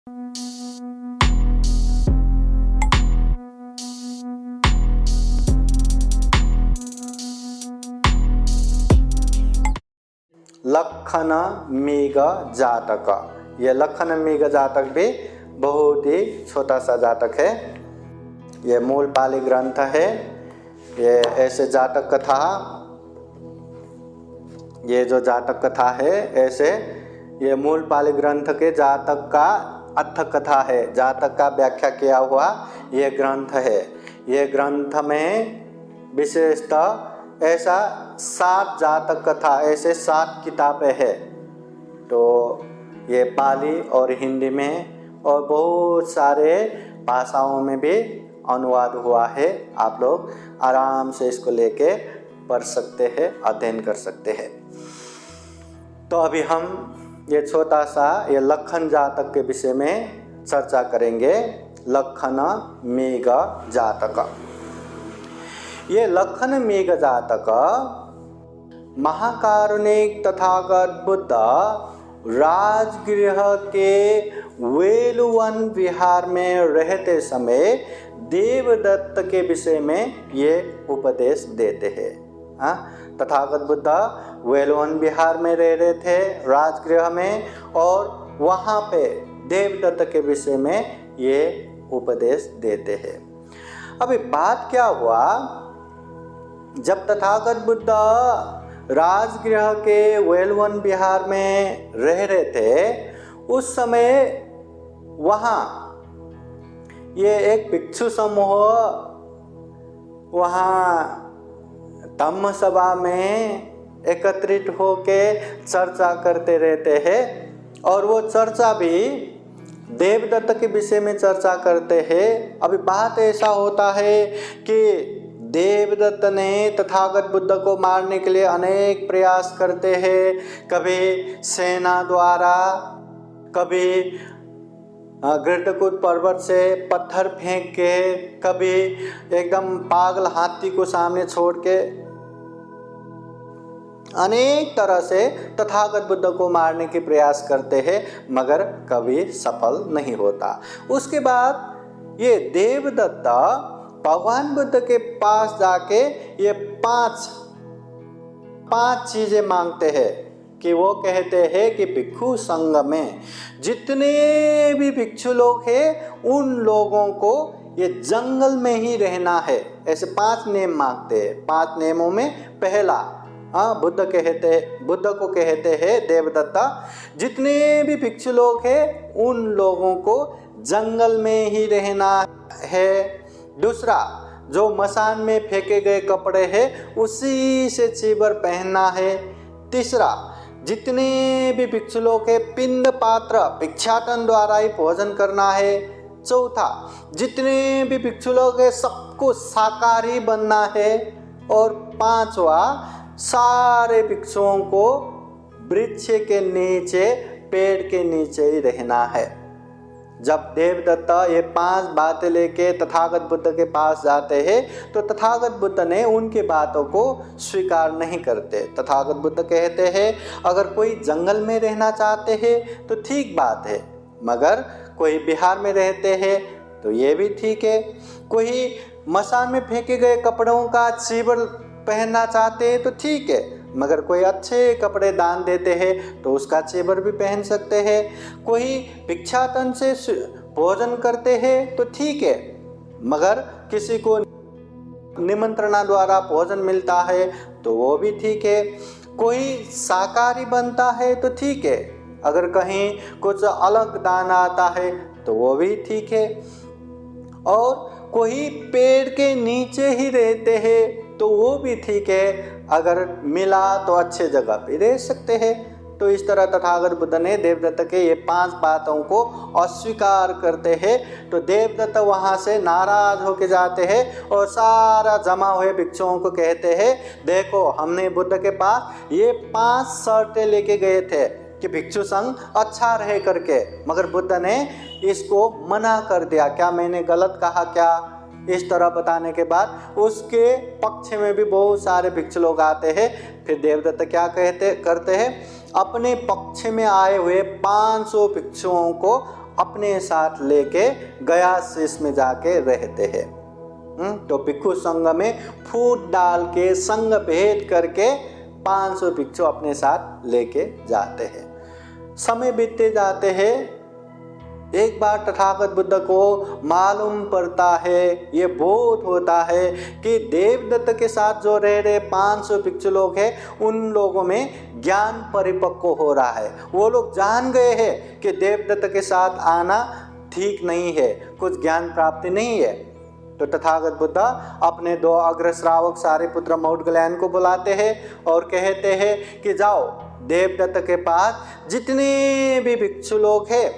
लक्खन मेघ जातक। ये लक्खन मेघ जातक भी बहुत ही छोटा सा जातक है। ये मूल पाली ग्रंथ है। ये ऐसे जातक कथा, ये जो जातक कथा है ऐसे ये मूल पाली ग्रंथ के जातक का अर्थ कथा है, जातक का व्याख्या किया हुआ ये ग्रंथ है। ये ग्रंथ में विशेषतः ऐसा 7 जातक कथा, ऐसे 7 किताबें हैं। तो ये पाली और हिंदी में और बहुत सारे भाषाओं में भी अनुवाद हुआ है। आप लोग आराम से इसको लेके पढ़ सकते हैं, अध्ययन कर सकते हैं। तो अभी हम ये छोटा सा ये लक्खन जातक के विषय में चर्चा करेंगे। लक्खन मेघ जातक। ये लक्खन मेघ जातक महाकारुणिक तथागत बुद्ध राजगृह के वेलुवन विहार में रहते समय देवदत्त के विषय में ये उपदेश देते हैं। तथागत बुद्ध वेलुवन विहार में रह रहे थे राजगृह में, और वहाँ पे देवदत्त के विषय में ये उपदेश देते हैं। अभी बात क्या हुआ, जब तथागत बुद्ध राजगृह के वेलुवन विहार में रह रहे थे, उस समय वहाँ ये एक भिक्षु समूह वहाँ धम्म सभा में एकत्रित होके चर्चा करते रहते हैं, और वो चर्चा भी देवदत्त के विषय में चर्चा करते हैं। अभी बात ऐसा होता है कि देवदत्त ने तथागत बुद्ध को मारने के लिए अनेक प्रयास करते हैं, कभी सेना द्वारा, कभी गृद्धकूट पर्वत से पत्थर फेंक के, कभी एकदम पागल हाथी को सामने छोड़ के, अनेक तरह से तथागत बुद्ध को मारने के प्रयास करते हैं, मगर कभी सफल नहीं होता। उसके बाद ये देवदत्त भगवान बुद्ध के पास जाके ये पांच चीजें मांगते हैं, कि वो कहते हैं कि भिक्षु संघ में जितने भी भिक्षु लोग हैं उन लोगों को ये जंगल में ही रहना है। ऐसे 5 नियम मांगते हैं। 5 नियमों में पहला बुद्ध को कहते हैं देवदत्ता, जितने भी भिक्षु लोग हैं उन लोगों को जंगल में ही रहना है। दूसरा, जो मसान में फेंके गए कपड़े हैं उसी से चीबर पहनना है। तीसरा, जितने भी भिक्षु लोग हैं पिंड पात्र भिक्षाटन द्वारा ही भोजन करना है। चौथा, जितने भी भिक्षु लोग हैं सबको शाकाहारी बनना है। और 5वां, सारे भिक्षुओं को वृक्ष के नीचे, पेड़ के नीचे ही रहना है। जब देवदत्त ये 5 बातें लेके तथागत बुद्ध के पास जाते हैं तो तथागत बुद्ध ने उनकी बातों को स्वीकार नहीं करते। तथागत बुद्ध कहते हैं अगर कोई जंगल में रहना चाहते हैं तो ठीक बात है, मगर कोई बिहार में रहते हैं तो ये भी ठीक है। कोई मसान में फेंके गए कपड़ों का चीबर पहनना चाहते हैं तो ठीक है, मगर कोई अच्छे कपड़े दान देते हैं तो उसका चेबर भी पहन सकते हैं। कोई भिक्षाटन से भोजन करते हैं तो ठीक है, मगर किसी को निमंत्रणा द्वारा भोजन मिलता है तो वो भी ठीक है। कोई शाकाहारी बनता है तो ठीक है, अगर कहीं कुछ अलग दान आता है तो वो भी ठीक है। और कोई पेड़ के नीचे ही रहते हैं तो वो भी ठीक है, अगर मिला तो अच्छे जगह पे रह सकते हैं। तो इस तरह तथागत बुद्ध ने देवदत्त के ये 5 बातों को अस्वीकार करते हैं। तो देवदत्त वहाँ से नाराज होके जाते हैं और सारा जमा हुए भिक्षुओं को कहते हैं, देखो हमने बुद्ध के पास ये 5 शर्तें लेके गए थे कि भिक्षु संघ अच्छा रहे करके, मगर बुद्ध ने इसको मना कर दिया। क्या मैंने गलत कहा क्या? इस तरह बताने के बाद उसके पक्ष में भी बहुत सारे भिक्षु लोग आते हैं। फिर देवदत्त क्या करते हैं, अपने पक्ष में आए हुए 500 भिक्षुओं को अपने साथ लेके गया शीश में जाके रहते हैं। तो भिक्षु संघ में फूट डाल के संघ भेद करके 500 भिक्षु अपने साथ लेके जाते हैं। समय बीतते जाते हैं। एक बार तथागत बुद्ध को मालूम पड़ता है, ये बोध होता है कि देवदत्त के साथ जो रह रहे 500 भिक्षु लोग हैं, उन लोगों में ज्ञान परिपक्व हो रहा है। वो लोग जान गए हैं कि देवदत्त के साथ आना ठीक नहीं है, कुछ ज्ञान प्राप्ति नहीं है। तो तथागत बुद्ध अपने 2 अग्र श्रावक सारिपुत्र मौदगल्यायन को बुलाते हैं और कहते हैं कि जाओ देवदत्त के पास जितने भी भिक्षु लोग हैं,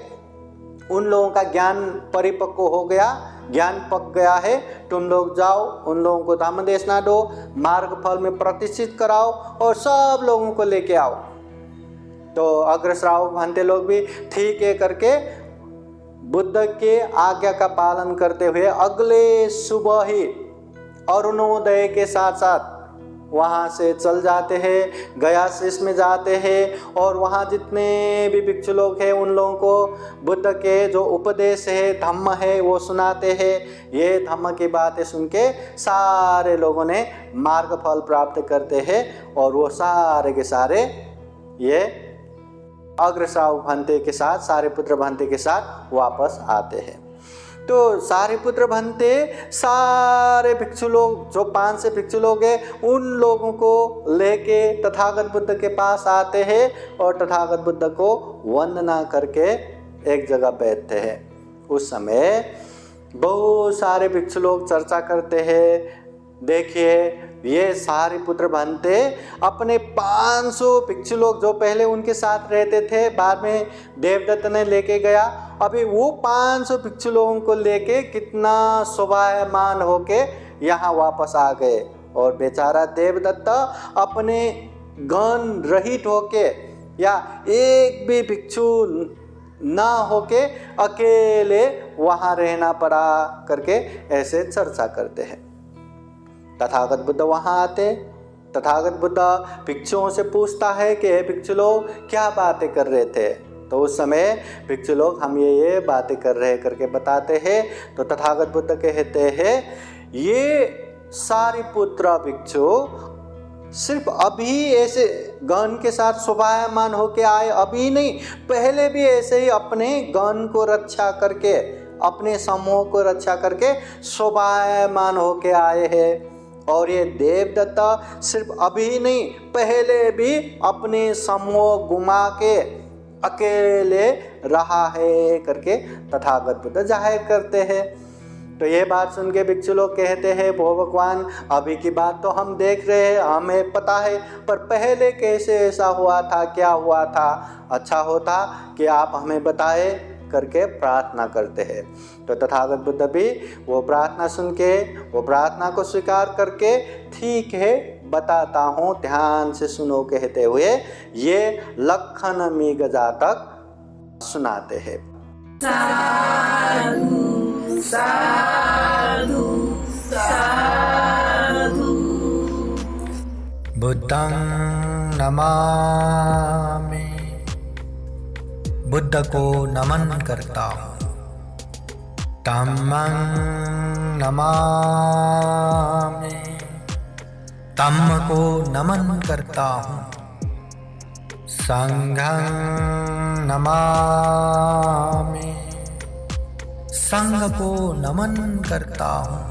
उन लोगों का ज्ञान परिपक्व हो गया, ज्ञान पक गया है, तुम लोग जाओ उन लोगों को धम्म देशना दो, मार्ग फल में प्रतिष्ठित कराओ और सब लोगों को लेके आओ। तो अग्र श्रावक भंते लोग भी ठीक है करके बुद्ध के आज्ञा का पालन करते हुए अगले सुबह ही अरुणोदय के साथ साथ वहाँ से चल जाते हैं, गया शीश में जाते हैं और वहाँ जितने भी भिक्षु लोग हैं उन लोगों को बुद्ध के जो उपदेश है, धम्म है, वो सुनाते हैं। ये धम्म की बातें सुन के सारे लोगों ने मार्ग फल प्राप्त करते हैं और वो सारे के सारे ये अग्रश्रावक भंते के साथ, सारिपुत्र भंते के साथ वापस आते हैं। तो सारिपुत्र भंते सारे भिक्षु लोग जो 500 भिक्षु लोग हैं, उन लोगों को लेके तथागत बुद्ध के पास आते हैं और तथागत बुद्ध को वंदना करके एक जगह बैठते हैं। उस समय बहुत सारे भिक्षु लोग चर्चा करते हैं। देखिए ये सारिपुत्र भंते अपने 500 भिक्षु लोग जो पहले उनके साथ रहते थे, बाद में देवदत्त ने लेके गया, अभी वो 500 भिक्षु लोगों को लेके कितना शोभायमान होके यहाँ वापस आ गए। और बेचारा देवदत्त अपने गण रहित होके या एक भी भिक्षु ना होके अकेले वहाँ रहना पड़ा करके ऐसे चर्चा करते हैं। तथागत बुद्ध वहाँ आते, तथागत बुद्ध भिक्षुओं से पूछता है कि भिक्षु लोग क्या बातें कर रहे थे। तो उस समय भिक्षु लोग हम ये बातें कर रहे करके बताते हैं। तो तथागत बुद्ध कहते हैं ये सारिपुत्र भिक्षु सिर्फ अभी ऐसे गण के साथ शोभायमान होके आए, अभी नहीं, पहले भी ऐसे ही अपने गण को रक्षा करके, अपने समूह को रक्षा करके शोभायमान होके आए हैं। और ये देवदत्त सिर्फ अभी नहीं, पहले भी अपने समूह घुमा के अकेले रहा है करके तथागत बुद्ध जाहिर करते हैं। तो ये बात सुन के भिक्षु लोग कहते हैं वो भगवान, अभी की बात तो हम देख रहे हैं, हमें पता है, पर पहले कैसे ऐसा हुआ था, क्या हुआ था, अच्छा होता कि आप हमें बताए करके प्रार्थना करते हैं। तो तथागत बुद्ध भी वो प्रार्थना सुन के, वो प्रार्थना को स्वीकार करके ठीक है बताता हूँ, ध्यान से सुनो कहते हुए ये लक्षण मीग जातक सुनाते हैं। साधु साधु साधु बुद्धं नमामि, बुद्ध को नमन करता हूँ। धम्मं नमामि, धम्म को नमन करता हूँ। संघं नमामि, संघ को नमन करता हूँ।